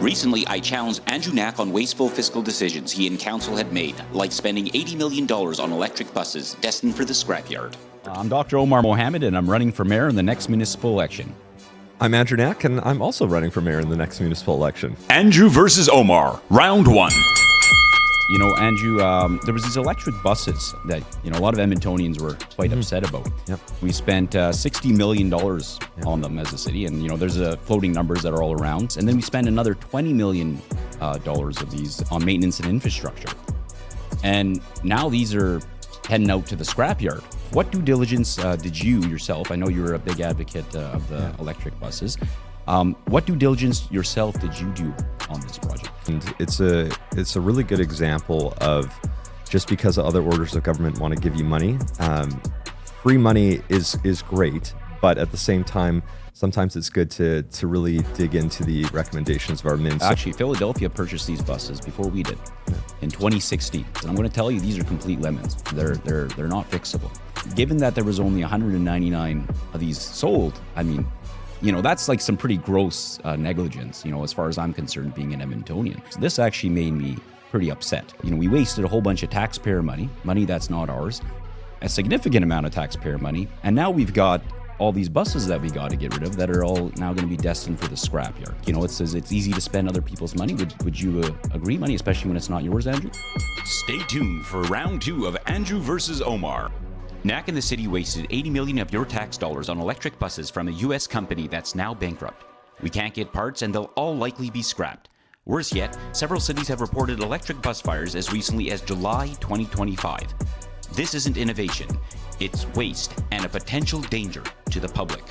Recently, I challenged Andrew Knack on wasteful fiscal decisions he and council had made, like spending $80 million on electric buses destined for the scrapyard. I'm Dr. Omar Mohammad, and I'm running for mayor in the next municipal election. I'm Andrew Knack, and I'm also running for mayor in the next municipal election. Andrew versus Omar, round one. You know, Andrew, there was these electric buses that, a lot of Edmontonians were quite upset about. Yep. We spent $60 million on them as a city, and, there's floating numbers that are all around. And then we spent another $20 million of these on maintenance and infrastructure. And now these are heading out to the scrapyard. What due diligence did you yourself, I know you're a big advocate of the electric buses, what due diligence yourself did you do on this project? And it's a really good example of just because other orders of government want to give you money, free money is great, but at the same time, sometimes it's good to really dig into the recommendations of our minister. Actually, Philadelphia purchased these buses before we did in 2016. And I'm going to tell you, these are complete lemons. They're not fixable. Given that there was only 199 of these sold, I mean, that's like some pretty gross negligence, as far as I'm concerned, being an Edmontonian. So this actually made me pretty upset. We wasted a whole bunch of taxpayer money that's not ours, a significant amount of taxpayer money, and now we've got all these buses that we got to get rid of that are all now going to be destined for the scrapyard. It says it's easy to spend other people's money. Would you agree, money, especially when it's not yours, Andrew? Stay tuned for round two of Andrew versus Omar. Knack and the city wasted $80 million of your tax dollars on electric buses from a U.S. company that's now bankrupt. We can't get parts, and they'll all likely be scrapped. Worse yet, several cities have reported electric bus fires as recently as July 2025. This isn't innovation, it's waste and a potential danger to the public.